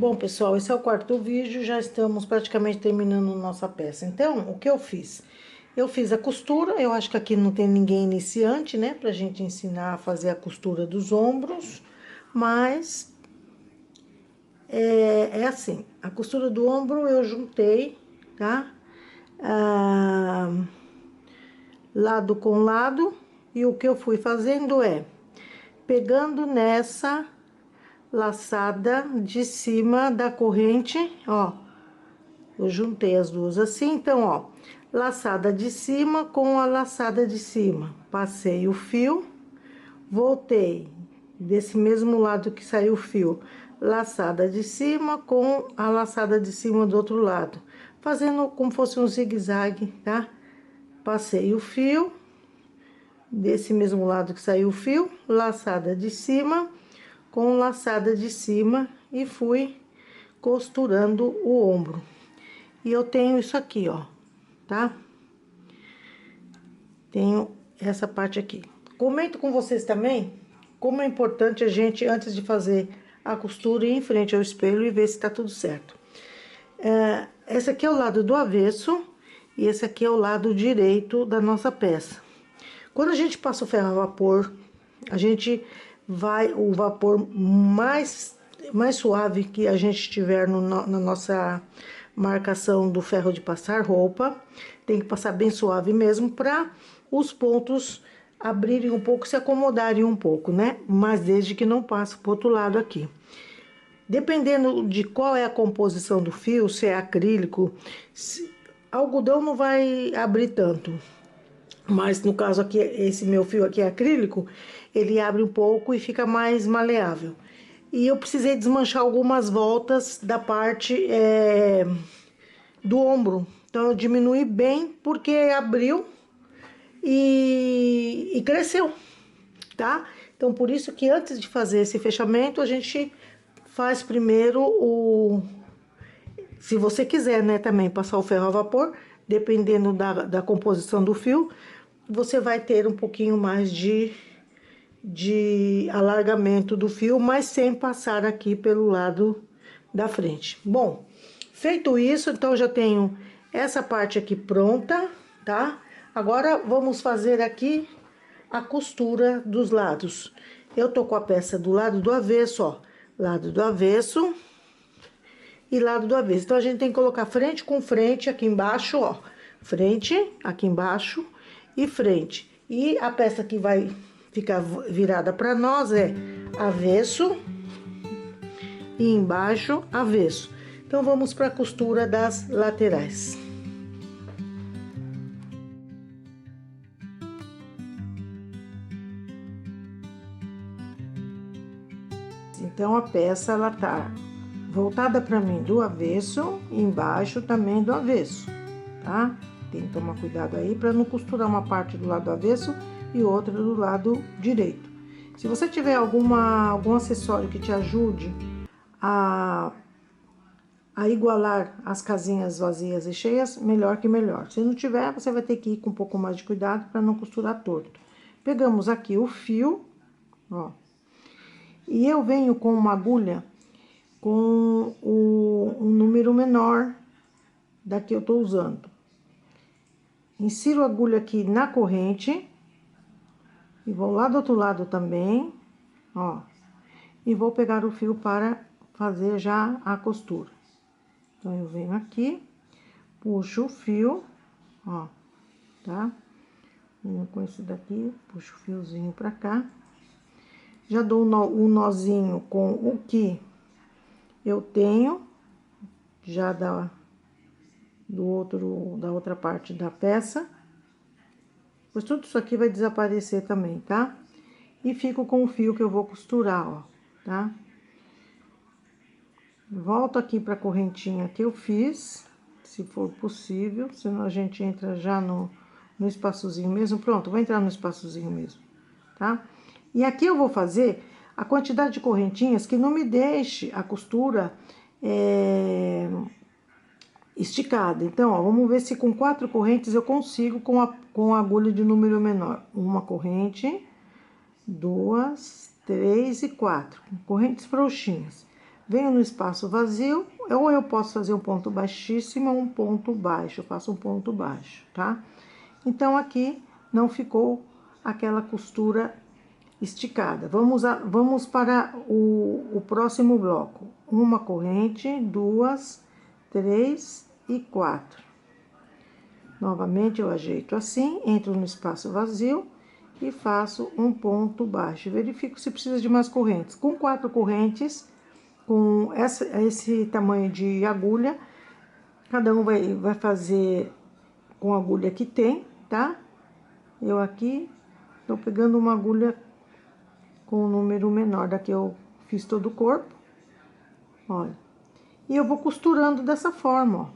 Bom, pessoal, esse é o quarto vídeo, já estamos praticamente terminando nossa peça. Então, o que eu fiz? Eu fiz a costura, eu acho que aqui não tem ninguém iniciante, né? Pra gente ensinar a fazer a costura dos ombros, mas é assim, a costura do ombro eu juntei, tá? Lado com lado, e o que eu fui fazendo é, pegando nessa laçada de cima da corrente, ó, eu juntei as duas assim, então, ó, laçada de cima com a laçada de cima, passei o fio, voltei desse mesmo lado que saiu o fio, laçada de cima com a laçada de cima do outro lado, fazendo como fosse um zigue-zague, tá? Passei o fio, desse mesmo lado que saiu o fio, laçada de cima com laçada de cima e fui costurando o ombro. E eu tenho isso aqui, ó, tá? Tenho essa parte aqui. Comento com vocês também como é importante a gente, antes de fazer a costura, ir em frente ao espelho e ver se tá tudo certo. Esse aqui é o lado do avesso e esse aqui é o lado direito da nossa peça. Quando a gente passa o ferro a vapor, a gente vai, o vapor mais suave que a gente tiver na nossa marcação do ferro de passar roupa, tem que passar bem suave mesmo para os pontos abrirem um pouco, se acomodarem um pouco, né? Mas desde que não passe pro outro lado aqui. Dependendo de qual é a composição do fio, se é acrílico, algodão não vai abrir tanto. Mas no caso aqui, esse meu fio aqui é acrílico, ele abre um pouco e fica mais maleável. E eu precisei desmanchar algumas voltas da parte do ombro. Então, eu diminui bem porque abriu e cresceu, tá? Então, por isso que antes de fazer esse fechamento, a gente faz primeiro o... Se você quiser, né, também passar o ferro a vapor, dependendo da composição do fio, você vai ter um pouquinho mais de alargamento do fio, mas sem passar aqui pelo lado da frente. Bom, feito isso, então já tenho essa parte aqui pronta, tá? Agora, vamos fazer aqui a costura dos lados. Eu tô com a peça do lado do avesso, ó, lado do avesso e lado do avesso. Então, a gente tem que colocar frente com frente aqui embaixo, ó, frente aqui embaixo e frente. E a peça que vai ficar virada para nós é avesso e embaixo avesso. Então, vamos para a costura das laterais. Então, a peça, ela tá voltada para mim do avesso e embaixo também do avesso, tá? Tem que tomar cuidado aí para não costurar uma parte do lado do avesso e outra do lado direito. Se você tiver algum acessório que te ajude a igualar as casinhas vazias e cheias, melhor que melhor. Se não tiver, você vai ter que ir com um pouco mais de cuidado para não costurar torto. Pegamos aqui o fio, ó, e eu venho com uma agulha com um número menor da que eu tô usando. Insiro a agulha aqui na corrente e vou lá do outro lado também, ó, e vou pegar o fio para fazer já a costura. Então, eu venho aqui, puxo o fio, ó, tá? Venho com esse daqui, puxo o fiozinho pra cá. Já dou um nozinho com o que eu tenho, já da outra parte da peça. Pois tudo isso aqui vai desaparecer também, tá? E fico com o fio que eu vou costurar, ó, tá? Volto aqui pra correntinha que eu fiz, se for possível, senão a gente entra já no espaçozinho mesmo. Pronto, vou entrar no espaçozinho mesmo, tá? E aqui eu vou fazer a quantidade de correntinhas que não me deixe a costura esticada. Então, ó, vamos ver se com 4 correntes eu consigo com a agulha de número menor. Uma corrente, 2, 3 e 4. Correntes frouxinhas. venho no espaço vazio, ou eu posso fazer um ponto baixíssimo ou um ponto baixo, eu faço um ponto baixo, tá? Então, aqui não ficou aquela costura esticada. Vamos para o próximo bloco. Uma corrente, 2, 3 e 4. Novamente, eu ajeito assim, entro no espaço vazio e faço um ponto baixo. Verifico se precisa de mais correntes. Com 4 correntes, com esse tamanho de agulha, cada um vai fazer com a agulha que tem, tá? Eu aqui tô pegando uma agulha com um número menor da que eu fiz todo o corpo, olha. E eu vou costurando dessa forma, ó.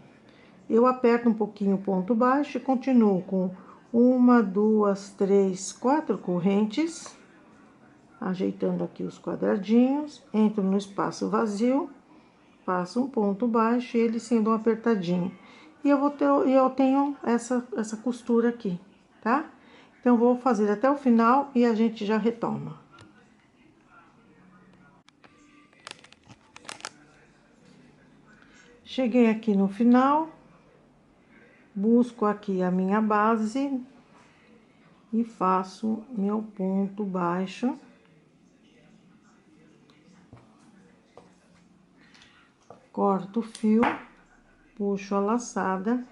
Eu aperto um pouquinho o ponto baixo e continuo com 1, 2, 3, 4 correntes, ajeitando aqui os quadradinhos, entro no espaço vazio, faço um ponto baixo e ele sendo um apertadinho. E eu tenho essa costura aqui, tá? Então, vou fazer até o final e a gente já retoma. Cheguei aqui no final, busco aqui a minha base e faço meu ponto baixo. Corto o fio, puxo a laçada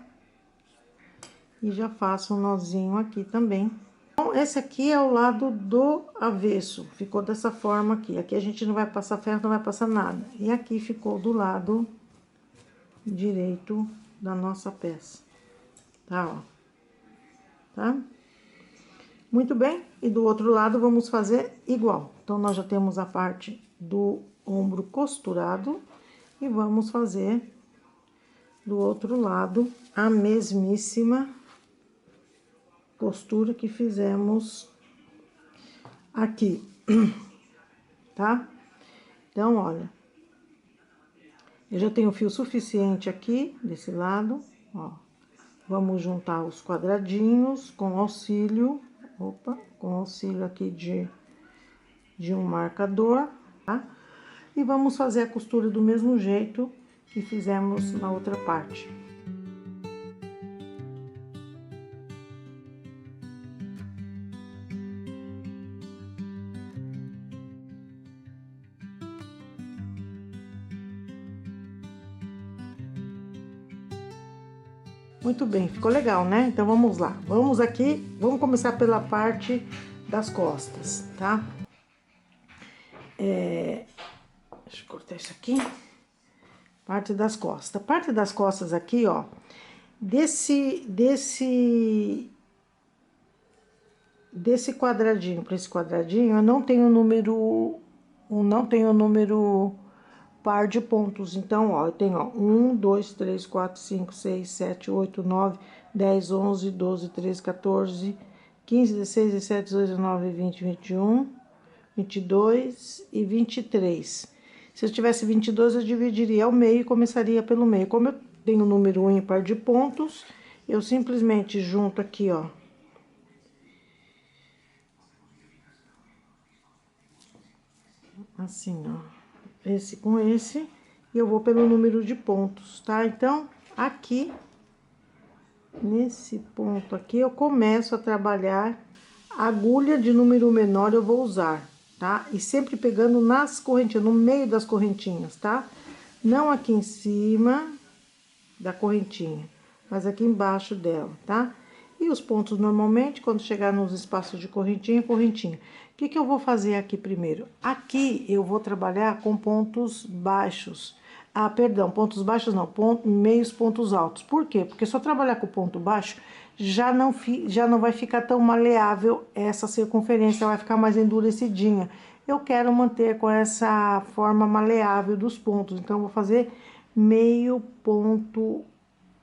e já faço um nozinho aqui também. Então, esse aqui é o lado do avesso, ficou dessa forma aqui. Aqui a gente não vai passar ferro, não vai passar nada. E aqui ficou do lado direito da nossa peça, tá, ó, tá? Muito bem, e do outro lado vamos fazer igual. Então, nós já temos a parte do ombro costurado e vamos fazer do outro lado a mesmíssima costura que fizemos aqui, tá? Então, olha, eu já tenho fio suficiente aqui desse lado, ó. Vamos juntar os quadradinhos com auxílio, com auxílio aqui de um marcador, tá? E vamos fazer a costura do mesmo jeito que fizemos na outra parte. Muito bem, ficou legal, né? Então, vamos lá. Vamos começar pela parte das costas, tá? Deixa eu cortar isso aqui. Parte das costas. A parte das costas aqui, ó, desse quadradinho para esse quadradinho, eu não tenho número par de pontos. Então, ó, eu tenho, ó, 1, 2, 3, 4, 5, 6, 7, 8, 9, 10, 11, 12, 13, 14, 15, 16, 17, 18, 19, 20, 21, 22 e 23. Se eu tivesse 22, eu dividiria ao meio e começaria pelo meio. Como eu tenho número ímpar de pontos, eu simplesmente junto aqui, ó, assim, ó, esse com esse, e eu vou pelo número de pontos, tá? Então, aqui, nesse ponto aqui, eu começo a trabalhar a agulha de número menor, eu vou usar, tá? E sempre pegando nas correntinhas, no meio das correntinhas, tá? Não aqui em cima da correntinha, mas aqui embaixo dela, tá? E os pontos, normalmente, quando chegar nos espaços de correntinha, correntinha. O que eu vou fazer aqui primeiro? Aqui eu vou trabalhar com pontos baixos. Ah, perdão, pontos baixos não, meios pontos altos. Por quê? Porque se eu trabalhar com ponto baixo, já não vai ficar tão maleável essa circunferência, vai ficar mais endurecidinha. Eu quero manter com essa forma maleável dos pontos, então eu vou fazer meio ponto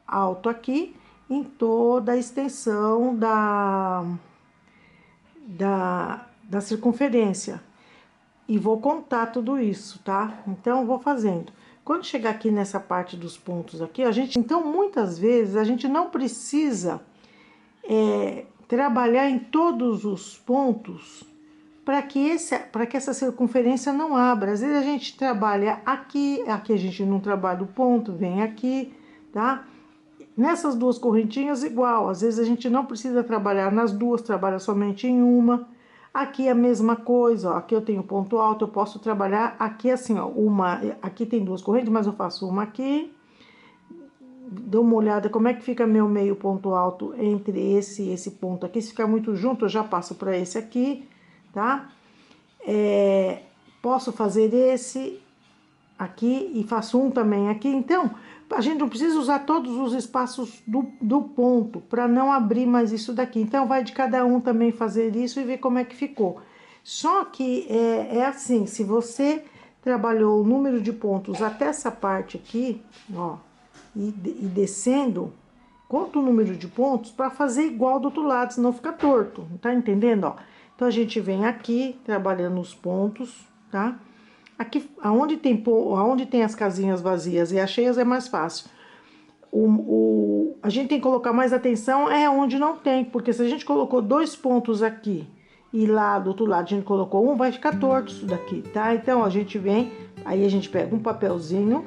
alto aqui em toda a extensão da circunferência. E vou contar tudo isso, tá? Então, eu vou fazendo. Quando chegar aqui nessa parte dos pontos aqui, então, muitas vezes, a gente não precisa trabalhar em todos os pontos para que essa circunferência não abra. Às vezes a gente trabalha aqui a gente não trabalha o ponto, vem aqui, tá? Nessas duas correntinhas, igual. Às vezes a gente não precisa trabalhar nas duas, trabalha somente em uma. Aqui a mesma coisa, ó. Aqui eu tenho ponto alto, eu posso trabalhar aqui assim, ó. Aqui tem duas correntes, mas eu faço uma aqui. Dou uma olhada como é que fica meu meio ponto alto entre esse e esse ponto aqui. Se ficar muito junto, eu já passo para esse aqui, tá? Posso fazer esse aqui e faço um também aqui. Então, a gente não precisa usar todos os espaços do ponto para não abrir mais isso daqui. Então, vai de cada um também fazer isso e ver como é que ficou. Só que é assim, se você trabalhou o número de pontos até essa parte aqui, ó, e descendo, conta o número de pontos para fazer igual do outro lado, senão fica torto, tá entendendo, ó? Então, a gente vem aqui, trabalhando os pontos, tá? Aqui, aonde tem as casinhas vazias e as cheias é mais fácil. A gente tem que colocar mais atenção onde não tem, porque se a gente colocou 2 pontos aqui e lá do outro lado a gente colocou um, vai ficar torto isso daqui, tá? Então, a gente vem, aí a gente pega um papelzinho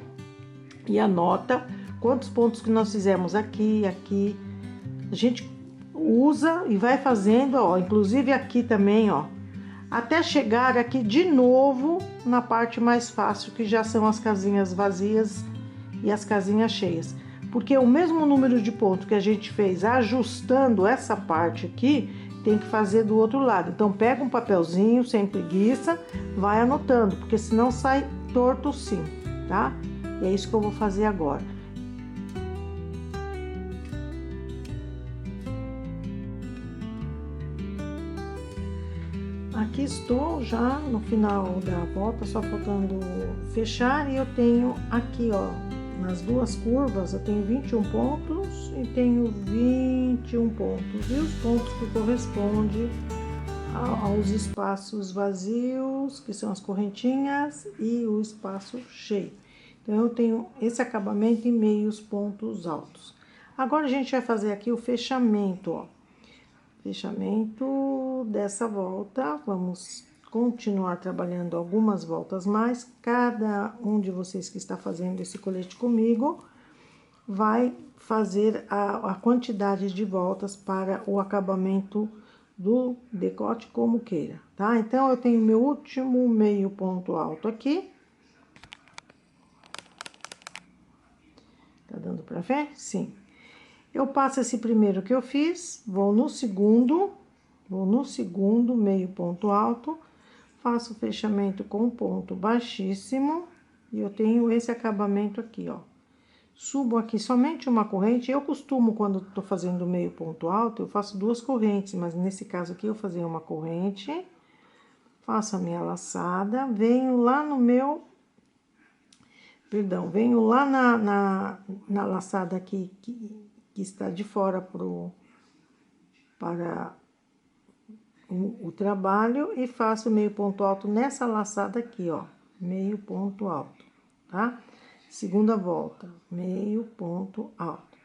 e anota quantos pontos que nós fizemos aqui, aqui. A gente usa e vai fazendo, ó, inclusive aqui também, ó, até chegar aqui de novo na parte mais fácil, que já são as casinhas vazias e as casinhas cheias. Porque o mesmo número de pontos que a gente fez ajustando essa parte aqui, tem que fazer do outro lado. Então, pega um papelzinho, sem preguiça, vai anotando, porque senão sai torto sim, tá? E é isso que eu vou fazer agora. Aqui estou já no final da volta, só faltando fechar, e eu tenho aqui, ó, nas duas curvas, eu tenho 21 pontos e tenho 21 pontos, e os pontos que correspondem aos espaços vazios, que são as correntinhas, e o espaço cheio. Então, eu tenho esse acabamento em meios pontos altos. Agora, a gente vai fazer aqui o fechamento, ó. Fechamento dessa volta, vamos continuar trabalhando algumas voltas mais. Cada um de vocês que está fazendo esse colete comigo vai fazer a quantidade de voltas para o acabamento do decote como queira, tá? Então, eu tenho meu último meio ponto alto aqui. Tá dando pra ver? Sim. Eu passo esse primeiro que eu fiz, vou no segundo meio ponto alto, faço o fechamento com ponto baixíssimo, e eu tenho esse acabamento aqui, ó. Subo aqui somente uma corrente. Eu costumo, quando tô fazendo meio ponto alto, eu faço 2 correntes, mas nesse caso aqui eu fazer uma corrente, faço a minha laçada, venho lá no meu... Perdão, venho lá na laçada aqui, que está de fora para o trabalho, e faço meio ponto alto nessa laçada aqui, ó, meio ponto alto, tá? Segunda volta, meio ponto alto.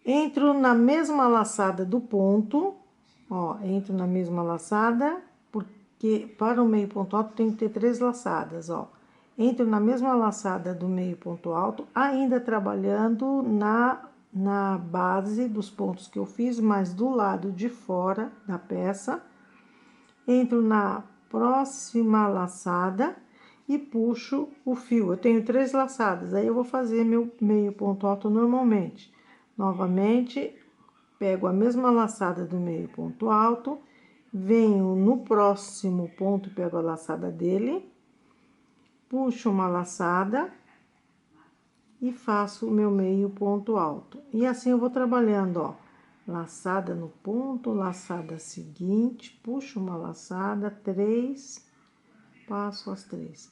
Entro na mesma laçada do ponto, ó, entro na mesma laçada, porque para o meio ponto alto tem que ter 3 laçadas, ó. Entro na mesma laçada do meio ponto alto, ainda trabalhando na base dos pontos que eu fiz, mas do lado de fora da peça. Entro na próxima laçada e puxo o fio. Eu tenho 3 laçadas, aí eu vou fazer meu meio ponto alto normalmente. Novamente, pego a mesma laçada do meio ponto alto, venho no próximo ponto, pego a laçada dele, puxo uma laçada e faço o meu meio ponto alto. E assim eu vou trabalhando, ó, laçada no ponto, laçada seguinte, puxo uma laçada, 3, passo as 3.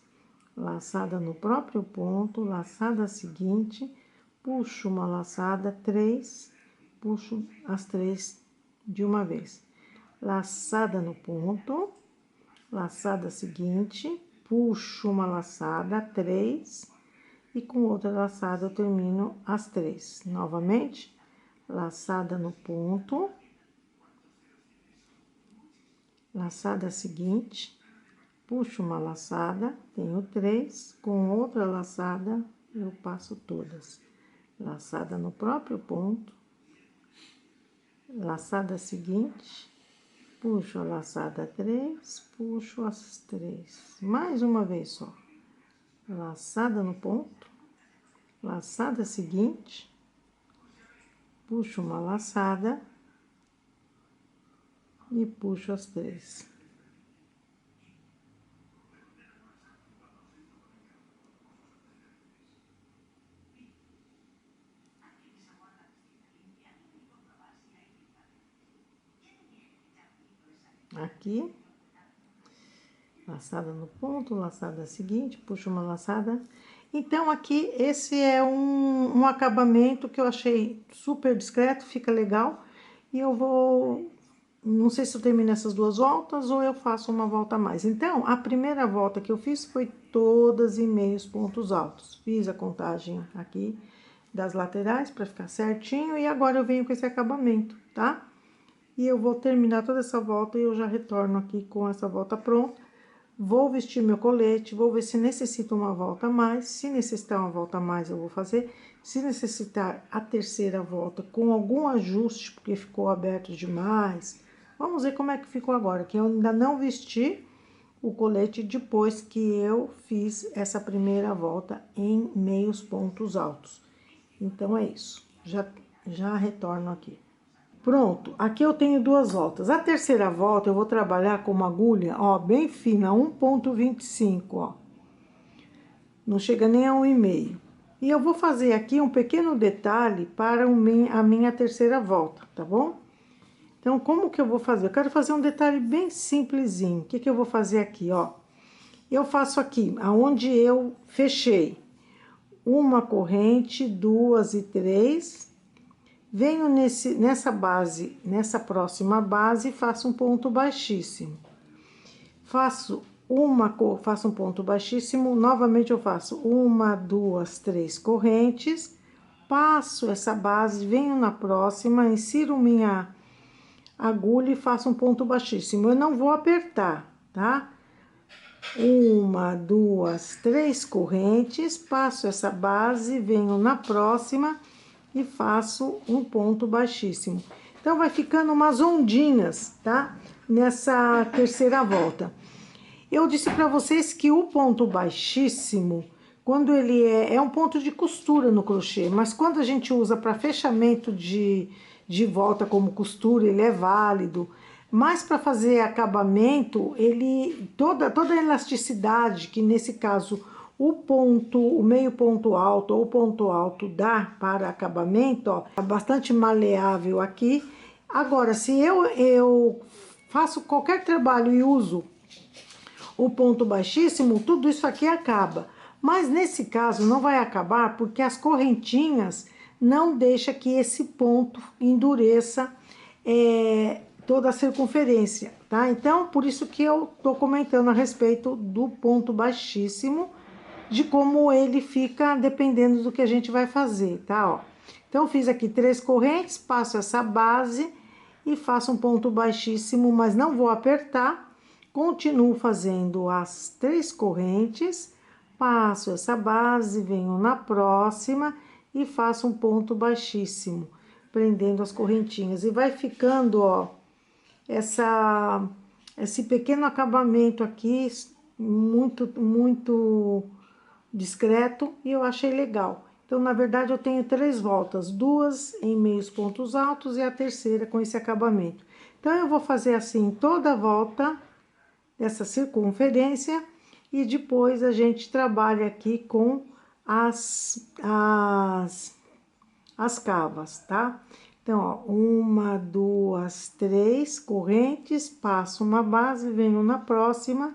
Laçada no próprio ponto, laçada seguinte, puxo uma laçada, 3, puxo as 3 de uma vez. Laçada no ponto, laçada seguinte, puxo uma laçada, 3, e com outra laçada eu termino as 3. Novamente, laçada no ponto, laçada seguinte, puxo uma laçada, tenho 3, com outra laçada eu passo todas. Laçada no próprio ponto, laçada seguinte, puxo a laçada 3, puxo as 3, mais uma vez só. Laçada no ponto, laçada seguinte, puxo uma laçada e puxo as 3. Aqui, laçada no ponto, laçada seguinte, puxo uma laçada. Então, aqui, esse é um acabamento que eu achei super discreto, fica legal. E eu vou, não sei se eu termino essas 2 voltas ou eu faço uma volta a mais. Então, a primeira volta que eu fiz foi todas em meios pontos altos. Fiz a contagem aqui das laterais para ficar certinho. E agora eu venho com esse acabamento, tá? E eu vou terminar toda essa volta e eu já retorno aqui com essa volta pronta. Vou vestir meu colete, vou ver se necessita uma volta a mais. Se necessitar uma volta a mais, eu vou fazer. Se necessitar a terceira volta com algum ajuste, porque ficou aberto demais. Vamos ver como é que ficou agora, que eu ainda não vesti o colete depois que eu fiz essa primeira volta em meios pontos altos. Então, é isso. Já retorno aqui. Pronto, aqui eu tenho 2 voltas. A terceira volta eu vou trabalhar com uma agulha, ó, bem fina, 1,25, ó. Não chega nem a 1,5. E eu vou fazer aqui um pequeno detalhe para a minha terceira volta, tá bom? Então, como que eu vou fazer? Eu quero fazer um detalhe bem simplesinho. O que que eu vou fazer aqui, ó? Eu faço aqui, aonde eu fechei, uma corrente, 2 e 3... Venho nessa base, nessa próxima base, faço um ponto baixíssimo. Faço um ponto baixíssimo, novamente eu faço 1, 2, 3 correntes, passo essa base, venho na próxima, insiro minha agulha e faço um ponto baixíssimo. Eu não vou apertar, tá? 1, 2, 3 correntes, passo essa base, venho na próxima e faço um ponto baixíssimo. Então, vai ficando umas ondinhas, tá? Nessa terceira volta. Eu disse para vocês que o ponto baixíssimo, quando ele é um ponto de costura no crochê, mas quando a gente usa para fechamento de volta como costura, ele é válido. Mas para fazer acabamento, toda a elasticidade, que nesse caso o meio ponto alto ou ponto alto dá para acabamento, ó, é bastante maleável aqui. Agora, se eu faço qualquer trabalho e uso o ponto baixíssimo, tudo isso aqui acaba. Mas nesse caso não vai acabar porque as correntinhas não deixam que esse ponto endureça toda a circunferência, tá? Então, por isso que eu tô comentando a respeito do ponto baixíssimo, de como ele fica dependendo do que a gente vai fazer, tá? Ó. Então, eu fiz aqui 3 correntes, passo essa base e faço um ponto baixíssimo, mas não vou apertar. Continuo fazendo as 3 correntes, passo essa base, venho na próxima e faço um ponto baixíssimo, prendendo as correntinhas. E vai ficando, ó, esse pequeno acabamento aqui, muito discreto, e eu achei legal. Então, na verdade, eu tenho 3 voltas, 2 em meios pontos altos e a terceira com esse acabamento. Então, eu vou fazer assim toda a volta dessa circunferência e depois a gente trabalha aqui com as cavas, tá? Então, ó, 1, 2, 3 correntes, passo uma base, venho na próxima,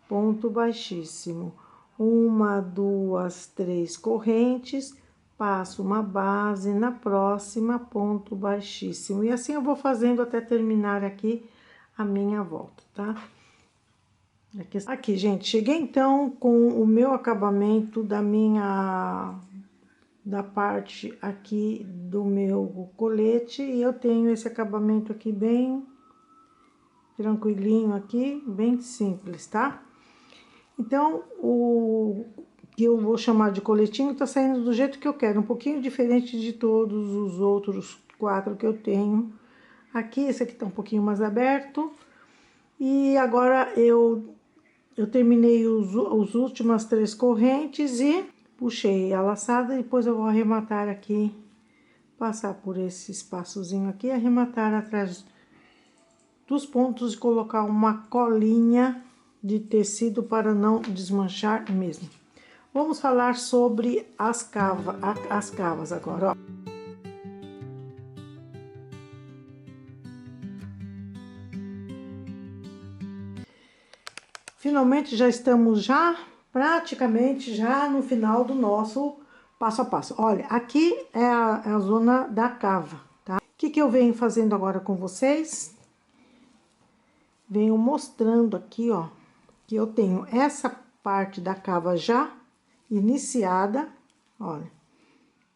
ponto baixíssimo. 1, 2, 3 correntes, passo uma base, na próxima, ponto baixíssimo. E assim eu vou fazendo até terminar aqui a minha volta, tá? Aqui, gente, cheguei então com o meu acabamento da parte aqui do meu colete, e eu tenho esse acabamento aqui bem tranquilinho aqui, bem simples, tá? Então, o que eu vou chamar de coletinho tá saindo do jeito que eu quero, um pouquinho diferente de todos os outros 4 que eu tenho. Aqui, esse aqui tá um pouquinho mais aberto. E agora eu terminei os últimas 3 correntes e puxei a laçada, depois eu vou arrematar aqui, passar por esse espaçozinho aqui, arrematar atrás dos pontos e colocar uma colinha de tecido para não desmanchar mesmo. Vamos falar sobre as cavas agora, ó. Finalmente já estamos praticamente já no final do nosso passo a passo. Olha, aqui é a zona da cava, tá? O que eu venho fazendo agora com vocês? Venho mostrando aqui, ó, que eu tenho essa parte da cava já iniciada, olha.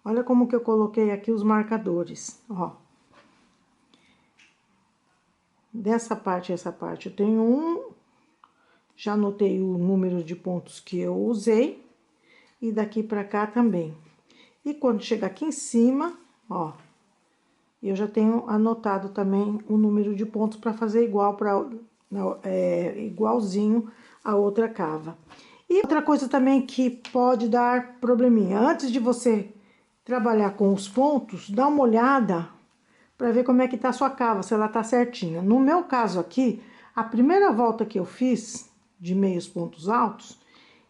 Olha como que eu coloquei aqui os marcadores, ó. Dessa parte a essa parte eu tenho já anotei o número de pontos que eu usei, e daqui pra cá também. E quando chegar aqui em cima, ó, eu já tenho anotado também o número de pontos para fazer igual igualzinho a outra cava. E outra coisa também que pode dar probleminha, antes de você trabalhar com os pontos, dá uma olhada para ver como é que tá a sua cava, se ela tá certinha. No meu caso aqui, a primeira volta que eu fiz de meios pontos altos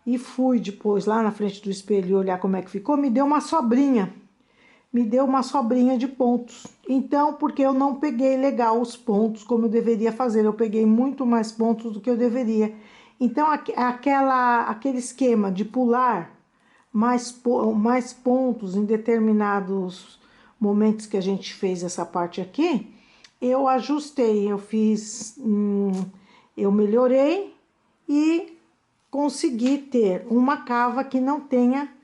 e fui depois lá na frente do espelho e olhar como é que ficou, me deu uma sobrinha. Me deu uma sobrinha de pontos. Então, porque eu não peguei legal os pontos como eu deveria fazer, eu peguei muito mais pontos do que eu deveria. Então, aquele esquema de pular mais pontos em determinados momentos que a gente fez essa parte aqui, eu ajustei, eu melhorei e consegui ter uma cava que não tenha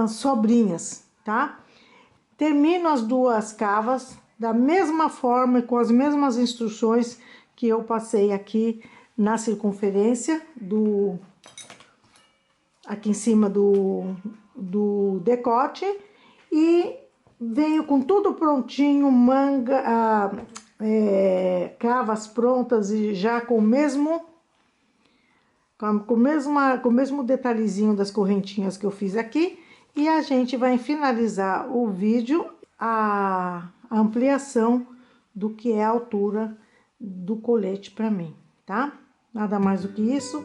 sobrinhas, tá? Termino as 2 cavas da mesma forma e com as mesmas instruções que eu passei aqui na circunferência aqui em cima do decote, e venho com tudo prontinho, cavas prontas e já com o mesmo detalhezinho das correntinhas que eu fiz aqui, e a gente vai finalizar o vídeo, a ampliação do que é a altura do colete para mim, tá? Nada mais do que isso,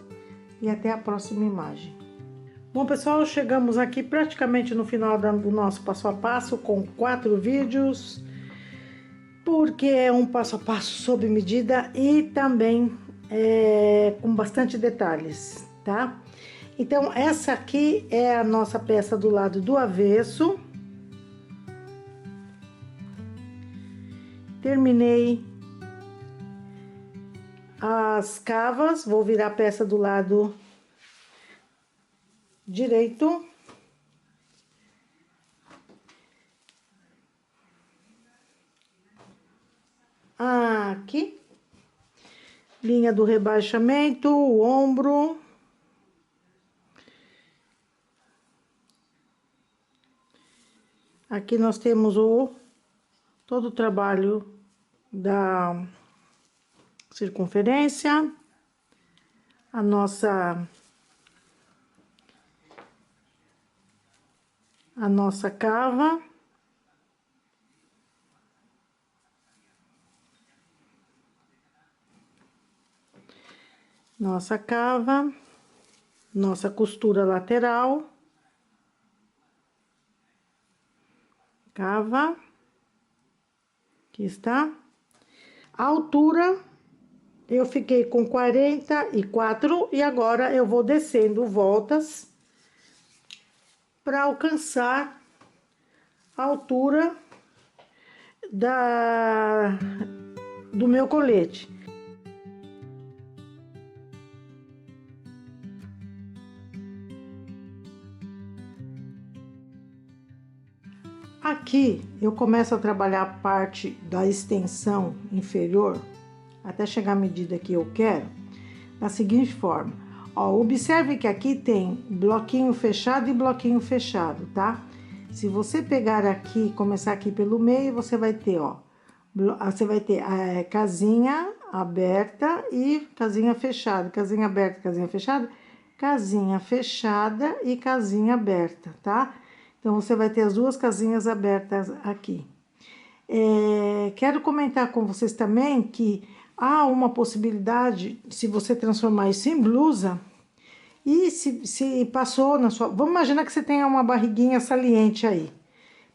e até a próxima imagem. Bom, pessoal, chegamos aqui praticamente no final do nosso passo a passo, com 4 vídeos, porque é um passo a passo sob medida e também com bastante detalhes, tá? Então, essa aqui é a nossa peça do lado do avesso. Terminei as cavas, vou virar a peça do lado direito. Aqui, linha do rebaixamento, o ombro. Aqui nós temos todo o trabalho da circunferência, a nossa cava. Nossa cava, nossa costura lateral, cava, aqui está. A altura, eu fiquei com 44 e agora eu vou descendo voltas para alcançar a altura do meu colete. Aqui eu começo a trabalhar a parte da extensão inferior até chegar à medida que eu quero, da seguinte forma. Ó, observe que aqui tem bloquinho fechado e bloquinho fechado, tá? Se você pegar aqui, começar aqui pelo meio, você vai ter, ó, você vai ter casinha aberta e casinha fechada, casinha aberta, casinha fechada, casinha fechada e casinha aberta, tá? Então, você vai ter as duas casinhas abertas aqui. Quero comentar com vocês também que há uma possibilidade, se você transformar isso em blusa, e se passou na sua... Vamos imaginar que você tenha uma barriguinha saliente aí.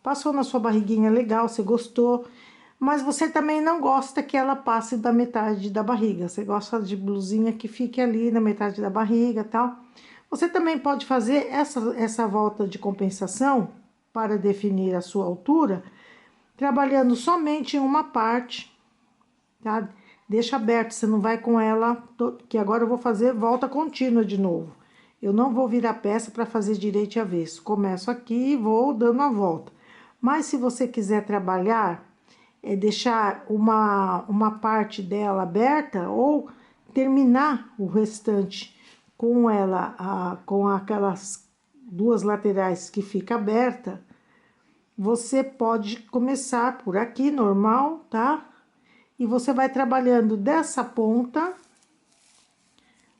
Passou na sua barriguinha legal, você gostou, mas você também não gosta que ela passe da metade da barriga. Você gosta de blusinha que fique ali na metade da barriga e tal. Você também pode fazer essa volta de compensação para definir a sua altura, trabalhando somente em uma parte, tá? Deixa aberto, você não vai com ela, que agora eu vou fazer volta contínua de novo. Eu não vou virar peça para fazer direito e avesso. Começo aqui e vou dando a volta. Mas se você quiser trabalhar, deixar uma parte dela aberta ou terminar o restante com ela, com aquelas duas laterais que fica aberta, você pode começar por aqui, normal, tá? E você vai trabalhando dessa ponta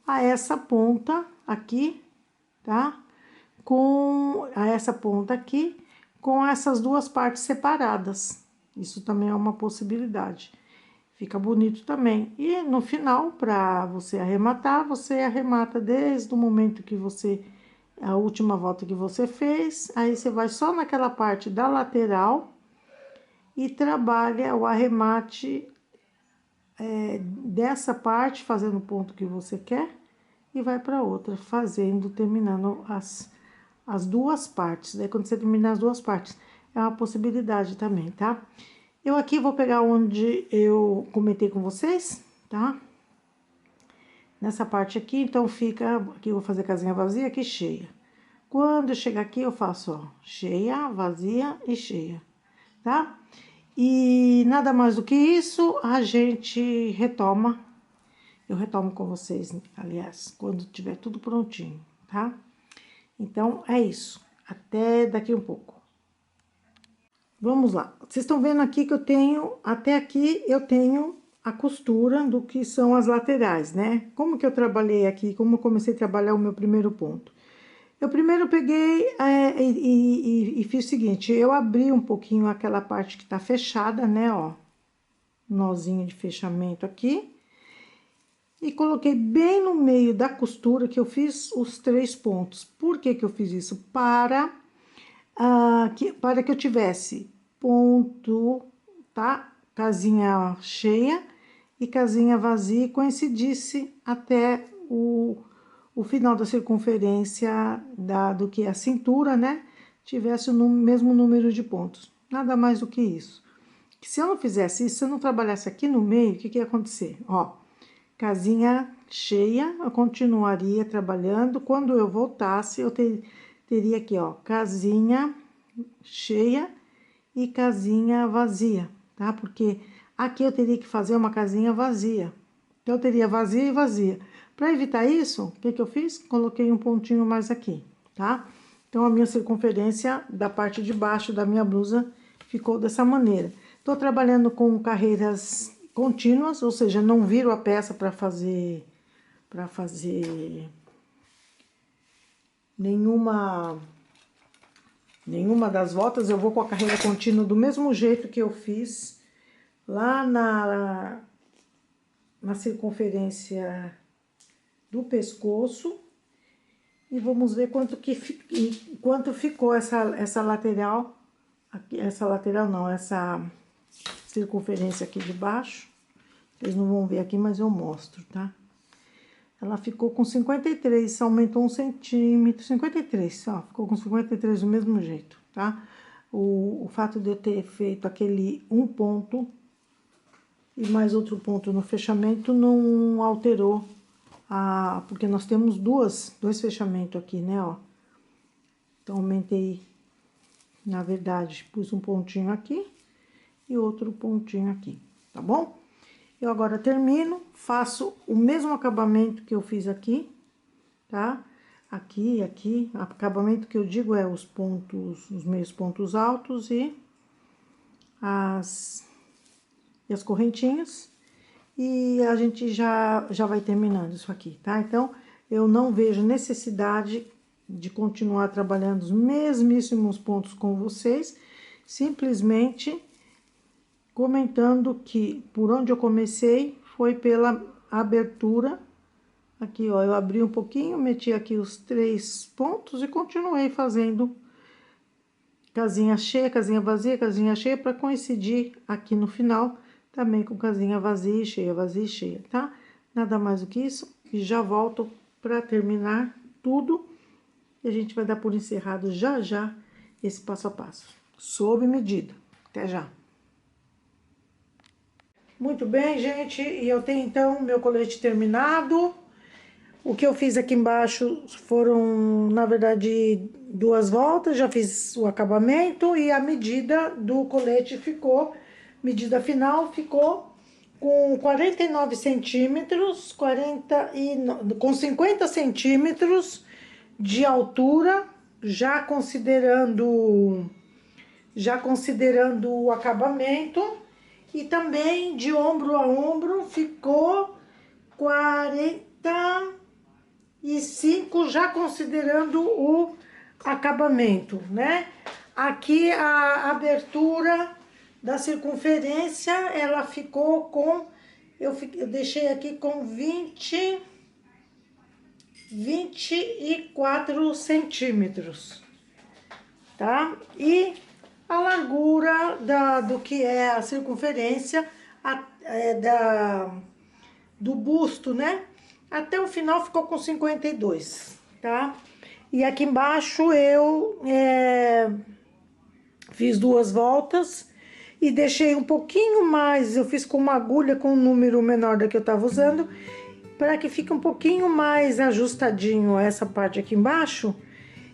a essa ponta aqui, tá? A essa ponta aqui, com essas duas partes separadas. Isso também é uma possibilidade. Fica bonito também. E no final, para você arrematar, você arremata desde o momento que você... A última volta que você fez, aí você vai só naquela parte da lateral e trabalha o arremate dessa parte, fazendo o ponto que você quer, e vai para outra, terminando as duas partes. Daí, quando você terminar as duas partes, é uma possibilidade também, tá? Eu aqui vou pegar onde eu comentei com vocês, tá? Nessa parte aqui, então fica... Aqui eu vou fazer casinha vazia, aqui cheia. Quando eu chegar aqui, eu faço, ó, cheia, vazia e cheia, tá? E nada mais do que isso, a gente retoma. Eu retomo com vocês, aliás, quando tiver tudo prontinho, tá? Então, é isso. Até daqui um pouco. Vamos lá. Vocês estão vendo aqui que eu tenho, até aqui eu tenho a costura do que são as laterais, né? Como que eu trabalhei aqui, como eu comecei a trabalhar o meu primeiro ponto? Eu primeiro peguei e fiz o seguinte, eu abri um pouquinho aquela parte que tá fechada, né, ó. Nozinho de fechamento aqui. E coloquei bem no meio da costura que eu fiz os 3 pontos. Por que que eu fiz isso? Para que eu tivesse ponto, tá? Casinha cheia e casinha vazia, e coincidisse até o final da circunferência do que é a cintura, né? Tivesse o mesmo número de pontos. Nada mais do que isso. Se eu não fizesse isso, se eu não trabalhasse aqui no meio, o que que ia acontecer? Ó, casinha cheia, eu continuaria trabalhando. Quando eu voltasse, eu teria aqui, ó, casinha cheia e casinha vazia, tá? Porque aqui eu teria que fazer uma casinha vazia. Então, eu teria vazia e vazia. Para evitar isso, o que que eu fiz? Coloquei um pontinho mais aqui, tá? Então, a minha circunferência da parte de baixo da minha blusa ficou dessa maneira. Tô trabalhando com carreiras contínuas, ou seja, não viro a peça para fazer nenhuma das voltas. Eu vou com a carreira contínua do mesmo jeito que eu fiz lá na circunferência do pescoço. E vamos ver quanto ficou essa lateral, essa lateral não, essa circunferência aqui de baixo. Vocês não vão ver aqui, mas eu mostro, tá? Ela ficou com 53, aumentou 1 centímetro, 53, ó, ficou com 53 do mesmo jeito, tá? O fato de eu ter feito aquele um ponto e mais outro ponto no fechamento não alterou, porque nós temos dois fechamentos aqui, né, ó. Então, aumentei, na verdade, pus um pontinho aqui e outro pontinho aqui, tá bom? Eu agora termino, faço o mesmo acabamento que eu fiz aqui, tá? Aqui, aqui, acabamento que eu digo é os pontos, os meios pontos altos e as correntinhas. E a gente já vai terminando isso aqui, tá? Então, eu não vejo necessidade de continuar trabalhando os mesmíssimos pontos com vocês, simplesmente comentando que por onde eu comecei foi pela abertura. Aqui, ó, eu abri um pouquinho, meti aqui os 3 pontos e continuei fazendo casinha cheia, casinha cheia, para coincidir aqui no final também com casinha vazia e cheia, tá? Nada mais do que isso, e já volto para terminar tudo, e a gente vai dar por encerrado já já esse passo a passo, sob medida. Até já! Muito bem, gente, e eu tenho então meu colete terminado. O que eu fiz aqui embaixo foram, na verdade, 2 voltas, já fiz o acabamento e a medida do colete ficou, medida final ficou com 49 centímetros, com 50 centímetros de altura, já considerando o acabamento, e também de ombro a ombro ficou 45, já considerando o acabamento, né? Aqui a abertura da circunferência, ela ficou com, eu deixei aqui com 24 centímetros, tá? E a largura do que é a circunferência do busto, né? Até o final ficou com 52, tá? E aqui embaixo eu fiz 2 voltas e deixei um pouquinho mais, eu fiz com uma agulha com um número menor da que eu tava usando, para que fique um pouquinho mais ajustadinho essa parte aqui embaixo.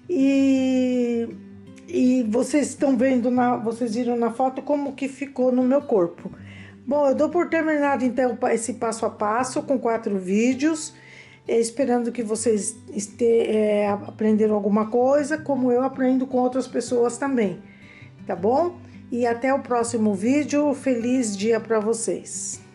E vocês estão vendo, vocês viram na foto como que ficou no meu corpo. Bom, eu dou por terminado então esse passo a passo com 4 vídeos, esperando que vocês aprenderam alguma coisa, como eu aprendo com outras pessoas também, tá bom? E até o próximo vídeo, feliz dia para vocês!